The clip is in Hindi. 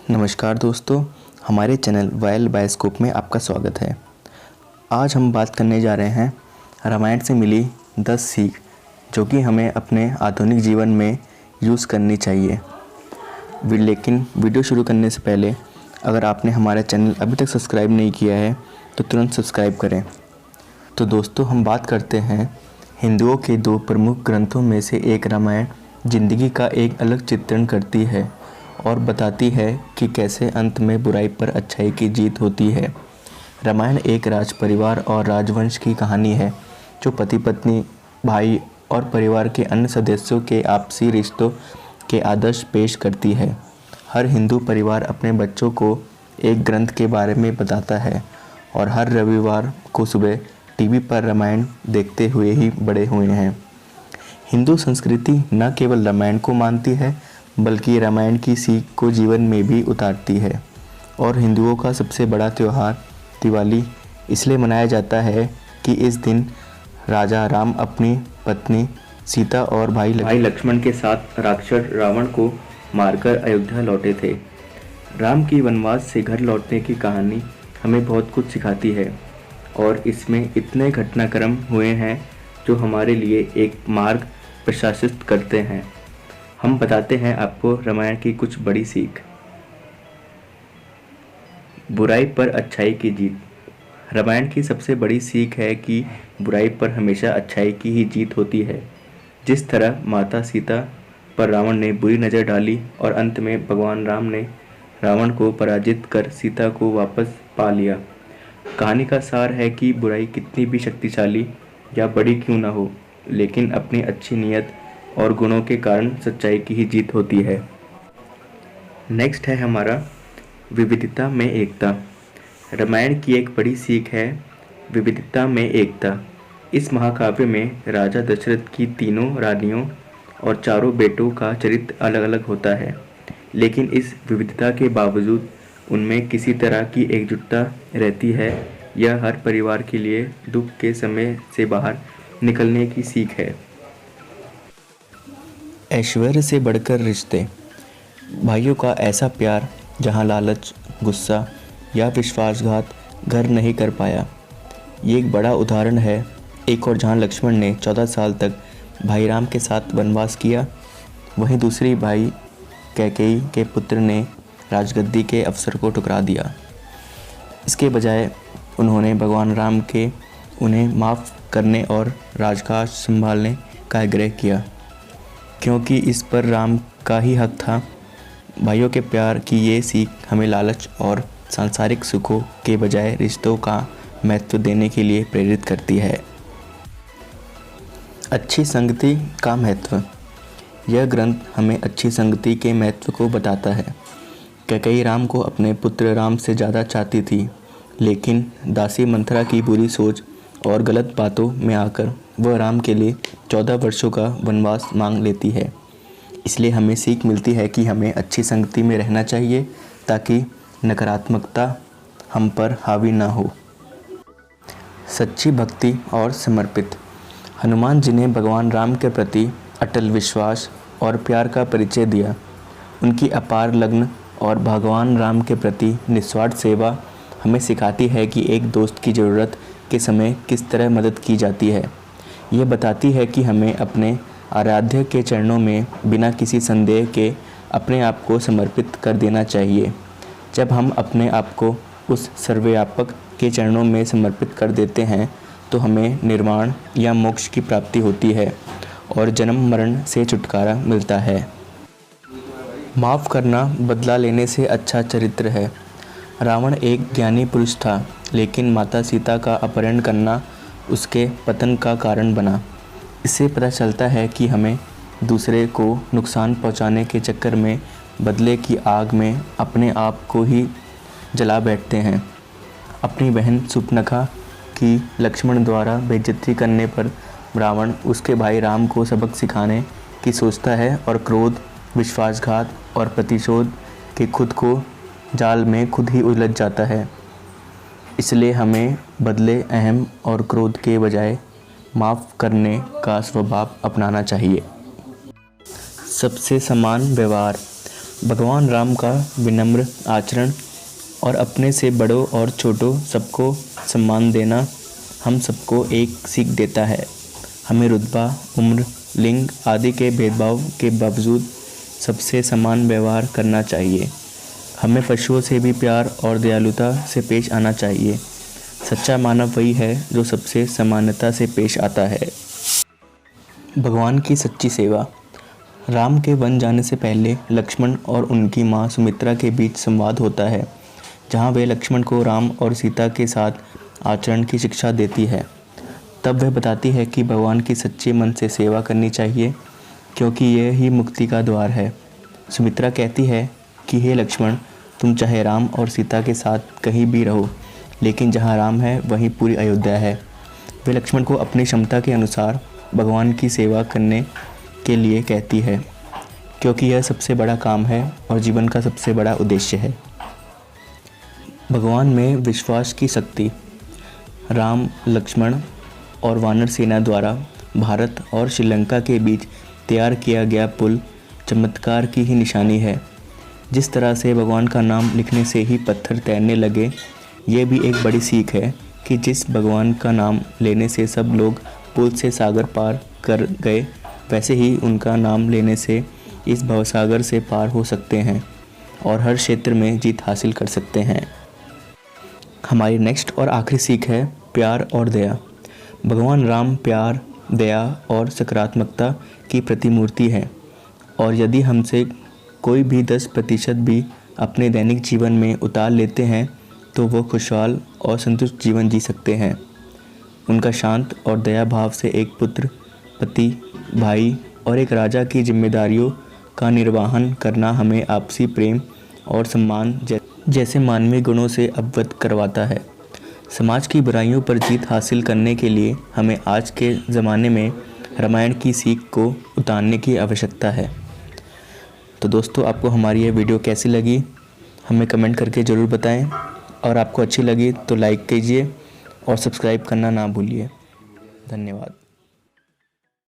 नमस्कार दोस्तों, हमारे चैनल वाइल्ड बायोस्कोप में आपका स्वागत है। आज हम बात करने जा रहे हैं रामायण से मिली 10 सीख जो कि हमें अपने आधुनिक जीवन में यूज़ करनी चाहिए। लेकिन वीडियो शुरू करने से पहले अगर आपने हमारा चैनल अभी तक सब्सक्राइब नहीं किया है तो तुरंत सब्सक्राइब करें। तो दोस्तों, हम बात करते हैं हिंदुओं के 2 प्रमुख ग्रंथों में से एक रामायण ज़िंदगी का एक अलग चित्रण करती है और बताती है कि कैसे अंत में बुराई पर अच्छाई की जीत होती है। रामायण एक राज परिवार और राजवंश की कहानी है जो पति पत्नी, भाई और परिवार के अन्य सदस्यों के आपसी रिश्तों के आदर्श पेश करती है। हर हिंदू परिवार अपने बच्चों को एक ग्रंथ के बारे में बताता है और हर रविवार को सुबह टीवी पर रामायण देखते हुए ही बड़े हुए हैं। हिंदू संस्कृति न केवल रामायण को मानती है बल्कि रामायण की सीख को जीवन में भी उतारती है। और हिंदुओं का सबसे बड़ा त्यौहार दिवाली इसलिए मनाया जाता है कि इस दिन राजा राम अपनी पत्नी सीता और भाई लक्ष्मण के साथ राक्षस रावण को मारकर अयोध्या लौटे थे। राम की वनवास से घर लौटने की कहानी हमें बहुत कुछ सिखाती है और इसमें इतने घटनाक्रम हुए हैं जो हमारे लिए एक मार्ग प्रशस्त करते हैं। हम बताते हैं आपको रामायण की कुछ बड़ी सीख। बुराई पर अच्छाई की जीत। रामायण की सबसे बड़ी सीख है कि बुराई पर हमेशा अच्छाई की ही जीत होती है। जिस तरह माता सीता पर रावण ने बुरी नज़र डाली और अंत में भगवान राम ने रावण को पराजित कर सीता को वापस पा लिया। कहानी का सार है कि बुराई कितनी भी शक्तिशाली या बड़ी क्यों ना हो, लेकिन अपनी अच्छी नीयत और गुणों के कारण सच्चाई की ही जीत होती है। नेक्स्ट है हमारा विविधता में एकता। रामायण की एक बड़ी सीख है विविधता में एकता। इस महाकाव्य में राजा दशरथ की तीनों रानियों और चारों बेटों का चरित्र अलग अलग होता है, लेकिन इस विविधता के बावजूद उनमें किसी तरह की एकजुटता रहती है। यह हर परिवार के लिए दुख के समय से बाहर निकलने की सीख है। ऐश्वर्य से बढ़कर रिश्ते। भाइयों का ऐसा प्यार जहां लालच, गुस्सा या विश्वासघात घर नहीं कर पाया। ये एक बड़ा उदाहरण है। एक और जहां लक्ष्मण ने 14 साल तक भाई राम के साथ वनवास किया, वहीं दूसरी भाई कैकेयी के पुत्र ने राजगद्दी के अवसर को ठुकरा दिया। इसके बजाय उन्होंने भगवान राम के उन्हें माफ़ करने और राजकाज संभालने का आग्रह किया, क्योंकि इस पर राम का ही हक था। भाइयों के प्यार की ये सीख हमें लालच और सांसारिक सुखों के बजाय रिश्तों का महत्व देने के लिए प्रेरित करती है। अच्छी संगति का महत्व। यह ग्रंथ हमें अच्छी संगति के महत्व को बताता है। कैकेयी राम को अपने पुत्र राम से ज़्यादा चाहती थी, लेकिन दासी मंथरा की बुरी सोच और गलत बातों में आकर वह राम के लिए 14 वर्षों का वनवास मांग लेती है। इसलिए हमें सीख मिलती है कि हमें अच्छी संगति में रहना चाहिए ताकि नकारात्मकता हम पर हावी ना हो। सच्ची भक्ति और समर्पित। हनुमान जी ने भगवान राम के प्रति अटल विश्वास और प्यार का परिचय दिया। उनकी अपार लगन और भगवान राम के प्रति निस्वार्थ सेवा हमें सिखाती है कि एक दोस्त की ज़रूरत के समय किस तरह मदद की जाती है। यह बताती है कि हमें अपने आराध्य के चरणों में बिना किसी संदेह के अपने आप को समर्पित कर देना चाहिए। जब हम अपने आप को उस सर्वव्यापक के चरणों में समर्पित कर देते हैं तो हमें निर्वाण या मोक्ष की प्राप्ति होती है और जन्म मरण से छुटकारा मिलता है। माफ़ करना बदला लेने से अच्छा चरित्र है। रावण एक ज्ञानी पुरुष था, लेकिन माता सीता का अपहरण करना उसके पतन का कारण बना। इससे पता चलता है कि हमें दूसरे को नुकसान पहुंचाने के चक्कर में बदले की आग में अपने आप को ही जला बैठते हैं। अपनी बहन सुपनखा की लक्ष्मण द्वारा बेइज्जती करने पर रावण उसके भाई राम को सबक सिखाने की सोचता है और क्रोध, विश्वासघात और प्रतिशोध के खुद को जाल में खुद ही उलझ जाता है। इसलिए हमें बदले, अहम और क्रोध के बजाय माफ़ करने का स्वभाव अपनाना चाहिए। सबसे समान व्यवहार। भगवान राम का विनम्र आचरण और अपने से बड़ों और छोटों सबको सम्मान देना हम सबको एक सीख देता है। हमें रुतबा, उम्र, लिंग आदि के भेदभाव के बावजूद सबसे समान व्यवहार करना चाहिए। हमें पशुओं से भी प्यार और दयालुता से पेश आना चाहिए। सच्चा मानव वही है जो सबसे समानता से पेश आता है। भगवान की सच्ची सेवा। राम के वन जाने से पहले लक्ष्मण और उनकी मां सुमित्रा के बीच संवाद होता है, जहां वे लक्ष्मण को राम और सीता के साथ आचरण की शिक्षा देती है। तब वह बताती है कि भगवान की सच्चे मन से सेवा करनी चाहिए, क्योंकि यह ही मुक्ति का द्वार है। सुमित्रा कहती है कि हे लक्ष्मण, तुम चाहे राम और सीता के साथ कहीं भी रहो, लेकिन जहाँ राम है वहीं पूरी अयोध्या है। वे लक्ष्मण को अपनी क्षमता के अनुसार भगवान की सेवा करने के लिए कहती है, क्योंकि यह सबसे बड़ा काम है और जीवन का सबसे बड़ा उद्देश्य है। भगवान में विश्वास की शक्ति। राम, लक्ष्मण और वानर सेना द्वारा भारत और श्रीलंका के बीच तैयार किया गया पुल चमत्कार की ही निशानी है। जिस तरह से भगवान का नाम लिखने से ही पत्थर तैरने लगे, ये भी एक बड़ी सीख है कि जिस भगवान का नाम लेने से सब लोग पुल से सागर पार कर गए, वैसे ही उनका नाम लेने से इस भवसागर से पार हो सकते हैं और हर क्षेत्र में जीत हासिल कर सकते हैं। हमारी नेक्स्ट और आखिरी सीख है प्यार और दया। भगवान राम प्यार, दया और सकारात्मकता की प्रतिमूर्ति है, और यदि हमसे कोई भी 10% भी अपने दैनिक जीवन में उतार लेते हैं तो वो खुशहाल और संतुष्ट जीवन जी सकते हैं। उनका शांत और दया भाव से एक पुत्र, पति, भाई और एक राजा की जिम्मेदारियों का निर्वहन करना हमें आपसी प्रेम और सम्मान जैसे मानवीय गुणों से अवगत करवाता है। समाज की बुराइयों पर जीत हासिल करने के लिए हमें आज के ज़माने में रामायण की सीख को उतारने की आवश्यकता है। तो दोस्तों, आपको हमारी ये वीडियो कैसी लगी हमें कमेंट करके ज़रूर बताएं, और आपको अच्छी लगी तो लाइक कीजिए और सब्सक्राइब करना ना भूलिए। धन्यवाद।